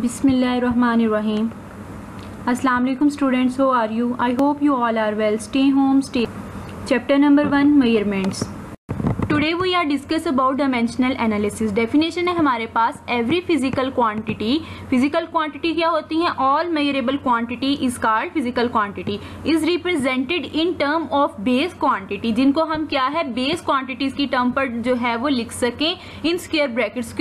Bismillahirrahmanirrahim. Assalamu alaikum students, how are you? I hope you all are well. Stay home, stay. Chapter number 1, measurements. Today we are discuss about dimensional analysis. Definition है हमारे पास every physical quantity. Physical quantity क्या होती है? All measurable quantity is called physical quantity. Is represented in term of base quantity. जिनको हम क्या है base quantities की term पर जो है वो लिख सकें in square brackets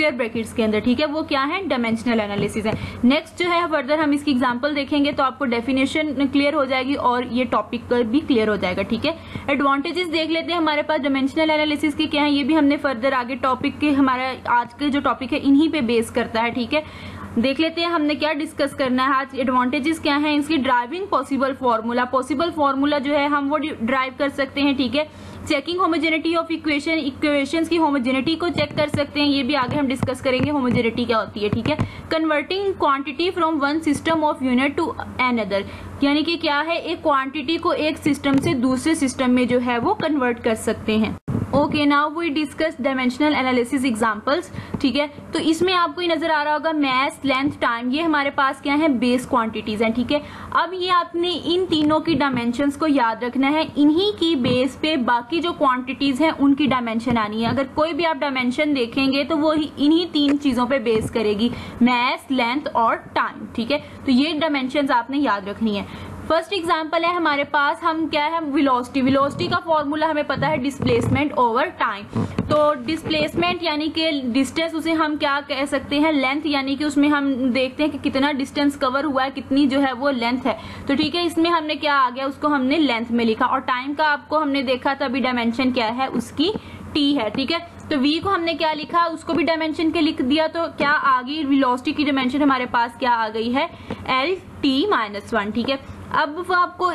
के अंदर, ठीक है, वो क्या है? Dimensional analysis है. Next जो है further हम इसकी example देखेंगे तो आपको definition clear हो जाएगी और ये topic भी clear हो जाएगा, ठीक है. Advantages देख लेते हैं हमारे पास dimensional analysis के क्या है, ये भी हमने फर्दर आगे टॉपिक के हमारा आज के जो टॉपिक है इन्हीं पे बेस करता है, ठीक है. देख लेते हैं हमने क्या डिस्कस करना है आज. एडवांटेजेस क्या है इसकी? ड्राइविंग पॉसिबल फार्मूला जो है हम वो ड्राइव कर सकते हैं, ठीक है. चेकिंग होमोजेनिटी ऑफ इक्वेशंस की होमोजेनिटी को चेक कर सकते हैं, ये भी आगे हम डिस्कस करेंगे होमोजेनिटी क्या होती है, ठीक है. Converting quantity from one system of unit to another, यानी कि क्या है, एक क्वांटिटी को एक सिस्टम से दूसरे सिस्टम में जो है वो कन्वर्ट कर सकते हैं. Okay, now we discuss dimensional analysis examples, ठीक है. तो इसमें आपको ये नजर आ रहा होगा मैस, लेंथ, टाइम, ये हमारे पास क्या है? बेस क्वांटिटीज हैं, ठीक है. अब ये आपने इन तीनों की डायमेंशंस को याद रखना है. इन्हीं की बेस पे बाकी जो क्वांटिटीज हैं उनकी डायमेंशन आनी है. अगर कोई भी आप डायमेंशन देखेंगे तो वो इन्हीं तीन चीजों पे बेस करेगी, मैस, लेंथ और टाइम, ठीक है. तो ये डायमेंशंस आपने याद रखनी है. फर्स्ट एग्जांपल है हमारे पास, हम क्या है, वेलोसिटी का फॉर्मूला हमें पता है डिस्प्लेसमेंट ओवर टाइम. तो डिस्प्लेसमेंट यानी कि डिस्टेंस, उसे हम क्या कह सकते हैं? लेंथ, यानी कि उसमें हम देखते हैं कि कितना डिस्टेंस कवर हुआ है, कितनी जो है वो लेंथ है. तो ठीक है, इसमें हमने क्या आ गया, उसको हमने लेंथ में लिखा. और टाइम का आपको हमने देखा था अभी डायमेंशन क्या है उसकी, टी है, ठीक है. तो v को हमने क्या लिखा, उसको भी डायमेंशन के लिख दिया. तो क्या आ गई वेलोसिटी की डायमेंशन हमारे पास क्या आ गई है? LT-1, ठीक है. अब वो आपको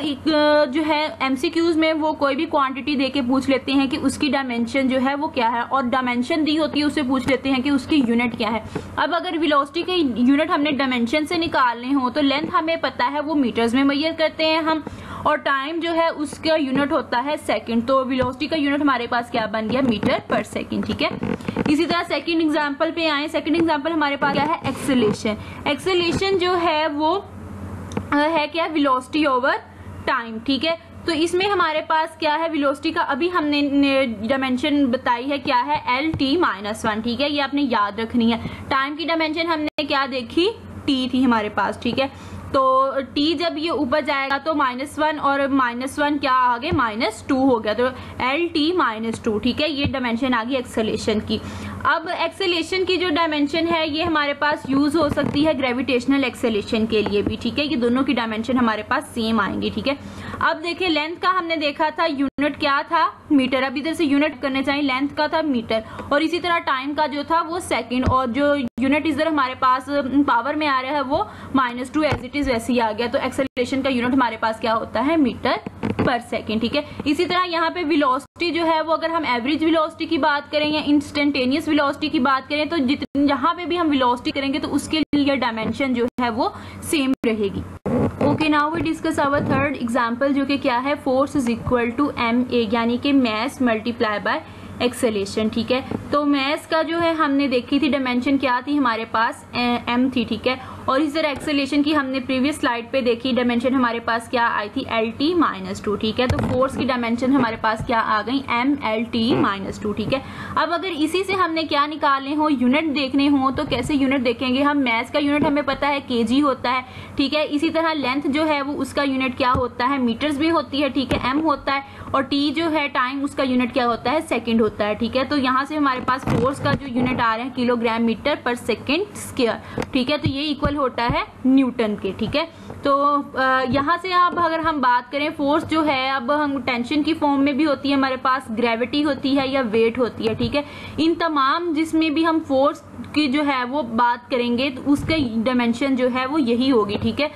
जो है एमसीक्यूज में वो कोई भी क्वांटिटी देके पूछ लेते हैं कि उसकी डायमेंशन जो है वो क्या है, और डायमेंशन दी होती है उससे पूछ लेते हैं कि उसकी यूनिट क्या है. अब अगर वेलोसिटी के यूनिट हमने डायमेंशन से निकालने हो तो लेंथ हमें पता है वो मीटर्स में मेजर करते हैं हम, और टाइम जो है उसका यूनिट होता है सेकंड. तो वेलोसिटी का यूनिट हमारे पास क्या बन गया? मीटर पर सेकंड, ठीक है. इसी तरह सेकंड एग्जांपल पे आए. सेकंड एग्जांपल हमारे पास क्या है? एक्सेलेरेशन जो है वो है क्या? वेलोसिटी ओवर टाइम, ठीक है. तो इसमें हमारे पास क्या है? वेलोसिटी का अभी हमने डायमेंशन बताई है क्या है? LT-1, ठीक है, ये आपने याद रखनी है. टाइम की डायमेंशन हमने क्या देखी? T थी हमारे पास, ठीक है. तो t जब ये ऊपर जाएगा तो -1 और -1 क्या आ गए? -2 हो गया. तो LT-2, ठीक है, ये डायमेंशन आ गई एक्सेलेरेशन की. अब एक्सेलेरेशन की जो डायमेंशन है ये हमारे पास यूज हो सकती है ग्रेविटेशनल एक्सेलेरेशन के लिए भी, ठीक है. ये दोनों की डायमेंशन हमारे पास सेम आएंगी, ठीक है. अब देखिए लेंथ का हमने देखा था यूनिट क्या था? मीटर. अब इधर से यूनिट करने चाहिए, लेंथ का था मीटर, और इसी तरह टाइम का जो था वो सेकंड, और जो यूनिट इधर हमारे पास पावर में आ रहा है वो -2 एज इट इज वैसे ही आ गया. तो एक्सेलरेशन का यूनिट हमारे पास क्या होता है? मीटर पर सेकंड, ठीक है. इसी तरह यहाँ पे वेलोसिटी जो है वो अगर हम एवरेज वेलोसिटी की बात करें या इंस्टेंटेनियस वेलोसिटी की बात करें तो जहाँ पे भी हम वेलोसिटी करेंगे तो उसके लिए डायमेंशन जो है वो सेम रहेगी. Okay, now we discuss our third example, जो कि क्या है? Force is equal to ma, यानी कि मैस मल्टीप्लाई बाय एक्सेलेरेशन, ठीक है. तो मैस का जो है हमने देखी थी डायमेंशन क्या थी हमारे पास? m थी, ठीक है. और इस तरह एक्सेलेरेशन की हमने प्रीवियस स्लाइड पे देखी, डायमेंशन हमारे पास क्या आई थी? LT-2, ठीक है. तो फोर्स की डायमेंशन हमारे पास क्या आ गई? MLT-2, ठीक है. अब अगर इसी से हमने क्या निकालने हो, यूनिट देखने हो, तो कैसे यूनिट देखेंगे हम? मैस का यूनिट हमें पता है kg होता है, ठीक है. इसी तरह लेंथ जो है वो उसका यूनिट क्या होता है? मीटर्स भी होती है, ठीक है, m होता है. और t जो है टाइम, उसका यूनिट क्या होता है? सेकंड होता है, ठीक है. तो यहाँ से हमारे पास फोर्स का जो यूनिट आ रहे हैं किलोग्राम मीटर पर सेकंड स्क्वायर, ठीक है. तो ये इक्वल होता है न्यूटन के, ठीक है. तो यहाँ से अब अगर हम बात करें फोर्स जो है, अब हम टेंशन की फॉर्म में भी होती है हमारे पास, ग्रेविटी होती है या वेट होती है, ठीक है. इन तमाम जिसमें भी हम फोर्स की जो है वो बात करेंगे तो उसका डायमेंशन जो है वो यही होगी, ठीक है.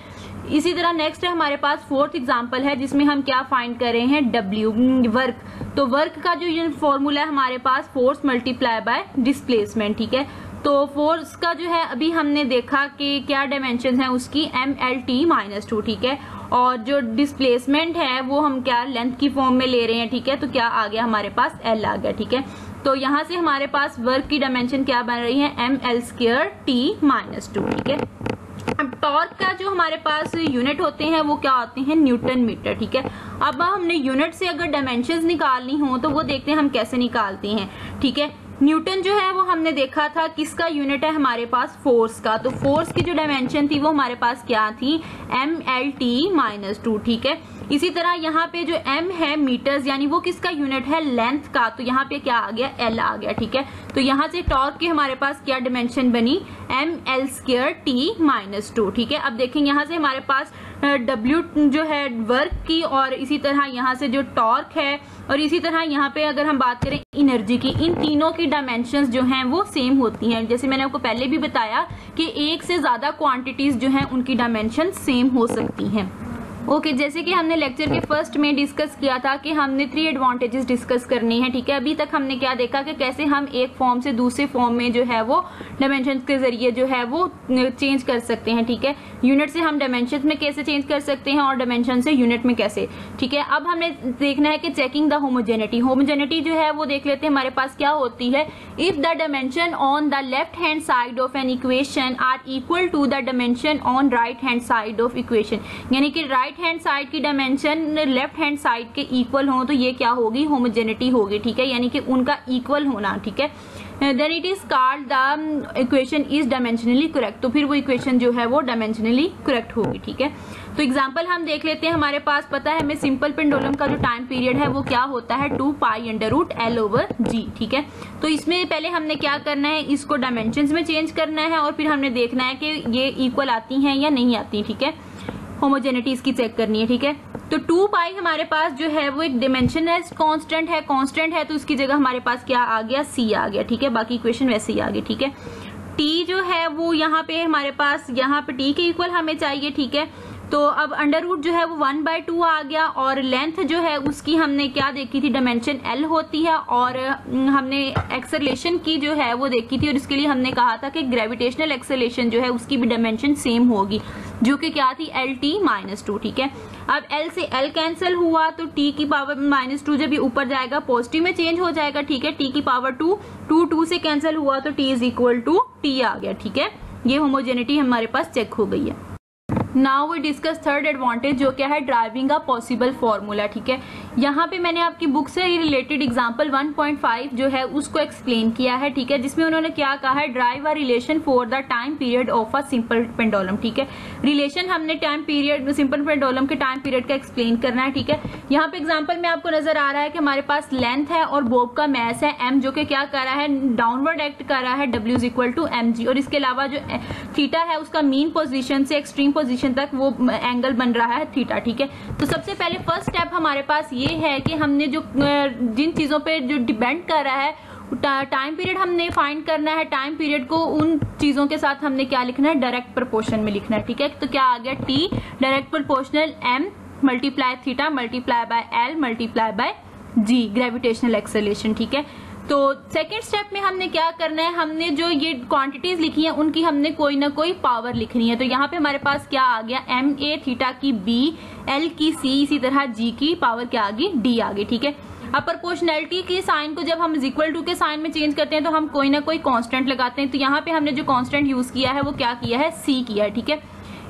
इसी तरह नेक्स्ट है हमारे पास फोर्थ एग्जांपल है जिसमें हम क्या फाइंड कर रहे हैं? W, work. तो वर्क का जो फॉर्मूला है हमारे पास फोर्स मल्टीप्लाई बाय डिस्प्लेसमेंट, ठीक है. तो फोर्स का जो है अभी हमने देखा कि क्या डायमेंशन है उसकी? MLT-2, ठीक है. और जो डिस्प्लेसमेंट है वो हम क्या लेंथ की फॉर्म में ले रहे हैं, ठीक है. तो क्या आ गया हमारे पास? L आ गया, ठीक है. तो यहाँ से हमारे पास वर्क की डायमेंशन क्या बन रही है, ml²t-2, ठीक है। अब टॉर्क का जो हमारे पास यूनिट होते हैं वो क्या होते हैं, न्यूटन मीटर, ठीक है। अब हमने यूनिट से अगर डायमेंशंस निकालनी हो तो वो देखते हैं हम कैसे निकालते हैं, ठीक है। न्यूटन जो है वो हमने देखा था किसका यूनिट है, हमारे पास फोर्स का। तो फोर्स की जो डायमेंशन थी वो हमारे पास क्या थी, mlt-2, ठीक है। इसी तरह यहाँ पे जो m है मीटर्स, यानी वो किसका यूनिट है, लेंथ का। तो यहाँ पे क्या आ गया, l आ गया, ठीक है। तो यहाँ से टॉर्क की हमारे पास क्या डायमेंशन बनी, ml²t-2, ठीक है। अब देखें यहाँ से हमारे पास W जो है वर्क की, और इसी तरह यहाँ से जो टॉर्क है, और इसी तरह यहाँ पे अगर हम बात करें एनर्जी की, इन तीनों की डायमेंशंस जो हैं वो सेम होती हैं। जैसे मैंने आपको पहले भी बताया कि एक से ज्यादा क्वांटिटीज जो हैं उनकी डायमेंशन सेम हो सकती हैं। ओके, जैसे कि हमने लेक्चर के फर्स्ट में डिस्कस किया था कि हमने 3 एडवांटेजेस डिस्कस करनी है, ठीक है। अभी तक हमने क्या देखा कि कैसे हम एक फॉर्म से दूसरे फॉर्म में जो है वो डायमेंशंस के जरिए जो है वो चेंज कर सकते हैं, ठीक है। यूनिट से हम डायमेंशंस में कैसे चेंज कर सकते हैं और डायमेंशन से यूनिट में कैसे, ठीक है। अब हमने देखना है कि चेकिंग द होमोजेनिटी। होमोजेनिटी जो है वो देख लेते हैं हमारे पास क्या होती है, if the dimension on the left hand side of an equation are equal to the dimension on right hand side of equation, यानी कि राइट हैंड साइड की डायमेंशन लेफ्ट हैंड साइड के इक्वल हो तो ये क्या होगी, होमोजेनिटी होगी, ठीक है, यानी कि उनका इक्वल होना, ठीक है। Then it is called the equation is dimensionally correct, तो फिर वो इक्वेशन जो है वो डायमेंशनली करेक्ट होगी, ठीक है। तो एग्जांपल हम देख लेते हैं, हमारे पास पता है हमें सिंपल पेंडुलम का जो टाइम पीरियड है वो क्या होता है, 2π√L/g, ठीक है। तो इसमें पहले हमने क्या करना है, इसको डायमेंशंस में चेंज करना है और फिर हमने देखना है कि ये इक्वल आती हैं या नहीं आती, ठीक है। होमोजेनिटी इसकी चेक करनी है, ठीक है। तो 2π हमारे पास जो है वो एक डिमेंशनलेस कांस्टेंट है, तो उसकी जगह हमारे पास क्या आ गया, c आ गया, ठीक है। बाकी इक्वेशन वैसे ही आ गई, ठीक है। t जो है वो यहाँ पे हमारे पास, यहाँ पे t के इक्वल हमें चाहिए, ठीक है। तो अब अंडर रूट जो है वो 1/2 आ गया, और लेंथ जो है उसकी हमने क्या देखी थी, डायमेंशन l होती है, और हमने एक्सेलरेशन की जो है वो देखी थी, और इसके लिए हमने कहा था कि ग्रेविटेशनल एक्सेलरेशन जो है उसकी भी डायमेंशन सेम होगी, जो कि क्या थी, lt-2, ठीक है। अब l से l कैंसिल हुआ तो t की पावर -2 जब ये ऊपर जाएगा पॉजिटिव में चेंज हो जाएगा, ठीक है। t की पावर 2 से कैंसिल हुआ तो t is equal to t आ गया, ठीक है। ये होमोजेनिटी हमारे पास चेक हो गई है। Now we discuss third advantage, जो क्या है, ड्राइविंग अ पॉसिबल फॉर्मूला, ठीक है। यहाँ पे मैंने आपकी बुक से रिलेटेड एग्जांपल 1.5 जो है उसको एक्सप्लेन किया है, ठीक है, जिसमें उन्होंने क्या कहा है, drive a relation for the time period of a simple pendulum, ठीक है। रिलेशन हमने टाइम पीरियड, सिंपल पेंडुलम के टाइम पीरियड का एक्सप्लेन करना है, ठीक है। यहाँ पे एग्जाम्पल में आपको नजर आ रहा है कि हमारे पास लेंथ है और बॉब का मैस है m, जो कि क्या कर रहा है, डाउनवर्ड एक्ट कर रहा है, w is equal to mg, और इसके अलावा जो थीटा है उसका मीन पोजीशन से एक्सट्रीम पोजीशन तक वो एंगल बन रहा है थीटा, ठीक है। तो सबसे पहले फर्स्ट स्टेप हमारे पास ये है कि हमने जो जिन चीजों पे जो डिपेंड कर रहा है टाइम पीरियड हमने फाइंड करना है, टाइम पीरियड को उन चीजों के साथ हमने क्या लिखना है, डायरेक्ट प्रोपोर्शन में लिखना है, ठीक है। तो क्या आ गया, t direct proportional m multiply theta multiply by l multiply by g, gravitational acceleration, ठीक है। तो सेकेंड स्टेप में हमने क्या करना है, हमने जो ये क्वांटिटीज लिखी हैं उनकी हमने कोई ना कोई पावर लिखनी है। तो यहाँ पे हमारे पास क्या आ गया, ma थीटा की b, l की c, इसी तरह g की पावर क्या आ गई, d आ गई, ठीक है। अब प्रोपोर्शनैलिटी के साइन को जब हम इक्वल टू के साइन में चेंज करते हैं तो हम कोई ना कोई कांस्टेंट लगाते हैं। तो यहाँ पे हमने जो कांस्टेंट यूज किया है वो क्या किया है, c किया है, ठीक है।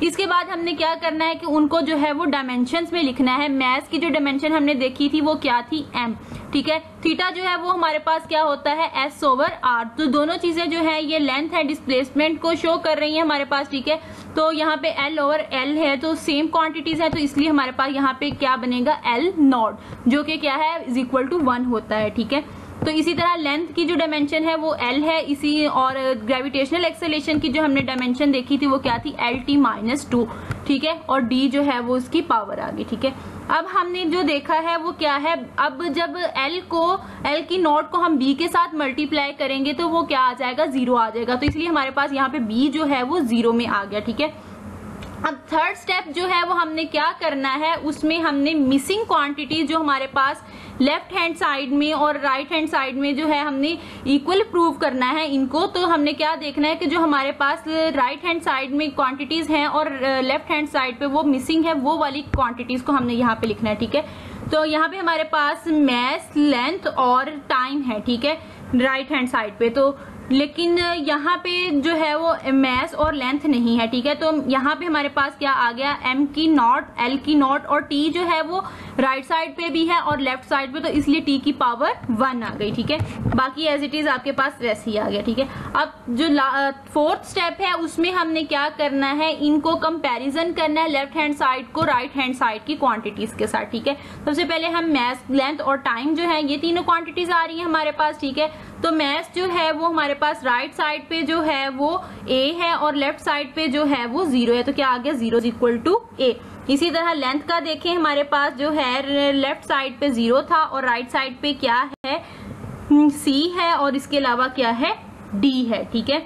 इसके बाद हमने क्या करना है कि उनको जो है वो डायमेंशंस में लिखना है। मैथ की जो डायमेंशन हमने देखी थी वो क्या थी, m, ठीक है। थीटा जो है वो हमारे पास क्या होता है, s/r। तो दोनों चीजें जो है ये लेंथ है, डिस्प्लेसमेंट को शो कर रही है हमारे पास, ठीक है। तो यहाँ पे l/l है, तो सेम क्वांटिटीज है, तो इसलिए हमारे पास यहाँ पे क्या बनेगा, l0, जो कि क्या है, इज इक्वल टू 1 होता है, ठीक है। तो इसी तरह लेंथ की जो डायमेंशन है वो l है, इसी और ग्रेविटेशनल एक्सेलरेशन की जो हमने डायमेंशन देखी थी वो क्या थी, lt-2, ठीक है। और d जो है वो उसकी पावर आ गई, ठीक है। अब हमने जो देखा है वो क्या है, अब जब l की नोट को हम b के साथ मल्टीप्लाई करेंगे तो वो क्या आ जाएगा, 0 आ जाएगा। तो इसलिए हमारे पास यहाँ पे b जो है वो 0 में आ गया, ठीक है। अब थर्ड स्टेप जो है वो हमने क्या करना है, उसमें हमने मिसिंग क्वांटिटी जो हमारे पास लेफ्ट हैंड साइड में और राइट हैंड साइड में जो है हमने इक्वल प्रूव करना है इनको। तो हमने क्या देखना है कि जो हमारे पास राइट हैंड साइड में क्वांटिटीज हैं और लेफ्ट हैंड साइड पे वो मिसिंग है, वो वाली क्वांटिटीज को हमने यहाँ पे लिखना है, ठीक है। तो यहाँ पे हमारे पास मैस, लेंथ और टाइम है, ठीक है। राइट हैंड साइड पे। तो लेकिन यहाँ पे जो है वो मास और लेंथ नहीं है, ठीक है। तो यहाँ पे हमारे पास क्या आ गया, m की नॉट, l की नॉट और t जो है वो राइट साइड पे भी है और लेफ्ट साइड पे, तो इसलिए t की पावर 1 आ गई, ठीक है। बाकी एज इट इज आपके पास वैसे ही आ गया, ठीक है। अब जो फोर्थ स्टेप है उसमें हमने क्या करना है, इनको कंपैरिजन करना है, लेफ्ट हैंड साइड को राइट हैंड साइड की क्वांटिटीज के साथ, ठीक है। सबसे पहले हम मास, लेंथ और टाइम जो है ये तीनों क्वांटिटीज आ रही है हमारे पास, ठीक है। तो मास जो है वो हमारे पास राइट साइड पे जो है वो a है और लेफ्ट साइड पे जो है वो 0 है, तो क्या आ गया 0 इक्वल टू a। इसी तरह लेंथ का देखें, हमारे पास जो है लेफ्ट साइड पे 0 था और राइट साइड पे क्या है, c है और इसके अलावा क्या है, d है, ठीक है।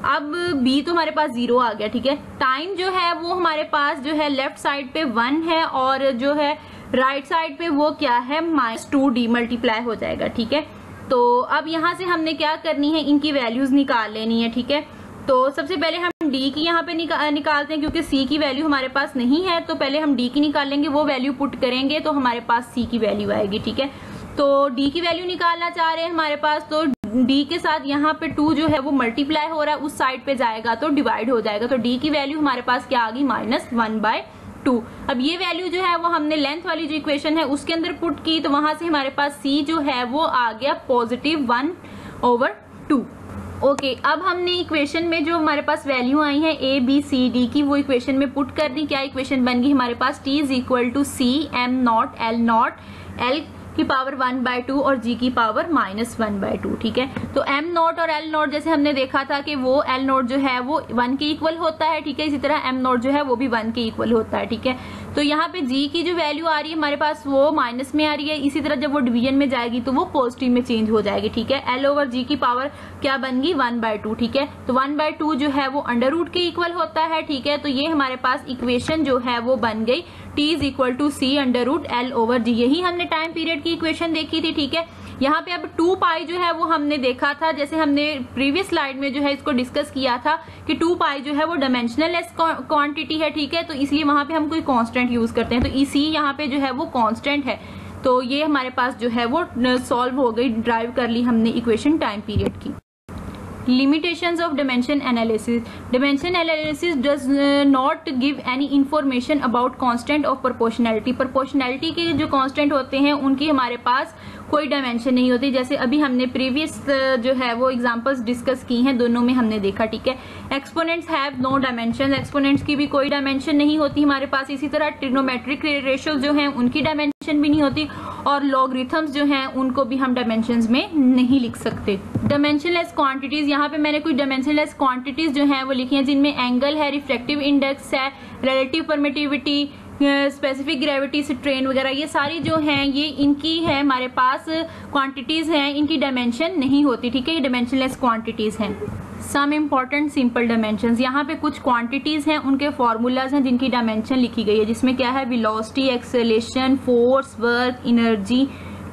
अब b तो हमारे पास 0 आ गया, ठीक है। टाइम जो है वो हमारे पास जो है लेफ्ट साइड पे 1 है और जो है राइट साइड पे वो क्या है, -2d मल्टीप्लाई हो जाएगा, ठीक है। तो अब यहाँ से हमने क्या करनी है, इनकी वैल्यूज निकाल लेनी है, ठीक है। तो सबसे पहले हम d की यहाँ पे निकालते हैं, क्योंकि c की वैल्यू हमारे पास नहीं है, तो पहले हम d की निकाल लेंगे, वो वैल्यू पुट करेंगे तो हमारे पास c की वैल्यू आएगी, ठीक है। तो d की वैल्यू निकालना चाह रहे हैं हमारे पास, तो d के साथ यहाँ पे 2 जो है वो मल्टीप्लाई हो रहा है, उस साइड पे जाएगा तो डिवाइड हो जाएगा, तो d की वैल्यू हमारे पास क्या आ गई, -1/2। अब ये वैल्यू जो है वो हमने लेंथ वाली जो इक्वेशन है उसके अंदर पुट की, तो वहां से हमारे पास c जो है वो आ गया +1/2। ओके, अब हमने इक्वेशन में जो हमारे पास वैल्यू आई है a b c d की, वो इक्वेशन में पुट कर दी। क्या इक्वेशन बन गई हमारे पास, t is equal to c m0 l की पावर 1/2 और g की पावर -1/2, ठीक है। तो m0 और l0 जैसे हमने देखा था कि वो l0 जो है वो 1 के इक्वल होता है, ठीक है। इसी तरह m0 जो है वो भी 1 के इक्वल होता है, ठीक है। तो यहाँ पे g की जो वैल्यू आ रही है हमारे पास वो माइनस में आ रही है, इसी तरह जब वो डिवीजन में जाएगी तो वो पॉजिटिव में चेंज हो जाएगी, ठीक है। l ओवर g की पावर क्या बन गई, 1/2, ठीक है। तो 1/2 जो है वो अंडर रूट के इक्वल होता है, ठीक है। तो ये हमारे पास इक्वेशन जो है वो बन गई t is equal to c under root l over g। यही हमने टाइम पीरियड की इक्वेशन देखी थी, ठीक है। यहाँ पे अब 2 पाई जो है वो हमने देखा था, जैसे हमने प्रीवियस स्लाइड में जो है इसको डिस्कस किया था कि 2 पाई जो है वो डायमेंशनलेस क्वांटिटी है, ठीक है। तो इसलिए वहां पे हम कोई कांस्टेंट यूज करते हैं, तो इसी यहाँ पे जो है वो कांस्टेंट है। तो ये हमारे पास जो है वो सॉल्व हो गई, ड्राइव कर ली हमने इक्वेशन टाइम पीरियड की। Limitations of dimension analysis. Dimension analysis does not give any information about constant of proportionality. Proportionality के जो constant होते हैं उनकी हमारे पास कोई डायमेंशन नहीं होती, जैसे अभी हमने प्रीवियस जो है वो एग्जांपल्स डिस्कस की हैं, दोनों में हमने देखा, ठीक है। Exponents have no dimension, exponents की भी कोई डायमेंशन नहीं होती हमारे पास। इसी तरह ट्रिग्नोमेट्रिक रेशियोज जो हैं उनकी डायमेंशन भी नहीं होती, और लॉगरिथम्स जो हैं उनको भी हम डायमेंशंस में नहीं लिख सकते। डायमेंशनलेस क्वांटिटीज, यहाँ पे मैंने कुछ डायमेंशनलेस क्वांटिटीज जो हैं वो लिखी हैं, जिनमें एंगल है, रिफ्रैक्टिव इंडेक्स है, relative permittivity, specific gravity, strain वगैरह, ये सारी जो हैं ये इनकी है हमारे पास क्वांटिटीज हैं, इनकी डायमेंशन नहीं होती, ठीक है। ये डायमेंशनलेस क्वांटिटीज हैं। सम इम्पॉर्टेंट सिंपल डायमेंशंस, यहाँ पे कुछ क्वांटिटीज हैं, उनके फॉर्मूलाज हैं जिनकी डायमेंशन लिखी गई है, जिसमें क्या है, velocity, acceleration, force, work, energy,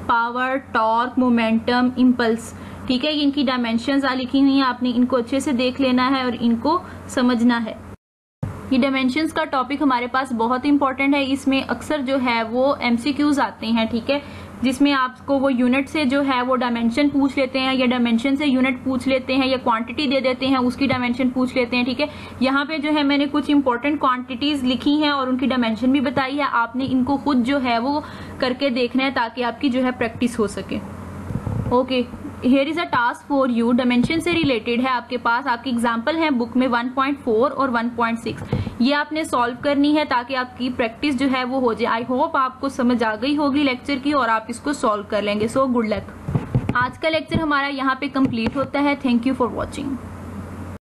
power, torque, momentum, impulse, ठीक है। इनकी डायमेंशंस लिखी हुई हैं, आपने इनको अच्छे से देख लेना है और इनको समझना है। ये डायमेंशंस का टॉपिक हमारे पास बहुत इंपॉर्टेंट है, इसमें अक्सर जो है वो एमसीक्यूज आते हैं, ठीक है, जिसमें आपको वो यूनिट से जो है वो डायमेंशन पूछ लेते हैं, या डायमेंशन से यूनिट पूछ लेते हैं, या क्वांटिटी दे देते हैं उसकी डायमेंशन पूछ लेते हैं, ठीक है। यहाँ पे जो है मैंने कुछ इंपॉर्टेंट क्वांटिटीज लिखी हैं और उनकी डायमेंशन भी बताई है, आपने इनको खुद जो है वो करके देखना है ताकि आपकी जो है प्रैक्टिस हो सके। Okay, here is a task for you, dimension से रिलेटेड है आपके पास, आपकी एग्जांपल है बुक में 1.4 और 1.6, ये आपने सॉल्व करनी है ताकि आपकी प्रैक्टिस जो है वो हो जाए। आई होप आपको समझ आ गई होगी लेक्चर की और आप इसको सॉल्व कर लेंगे। So good luck. आज का लेक्चर हमारा यहाँ पे कंप्लीट होता है। Thank you for watching.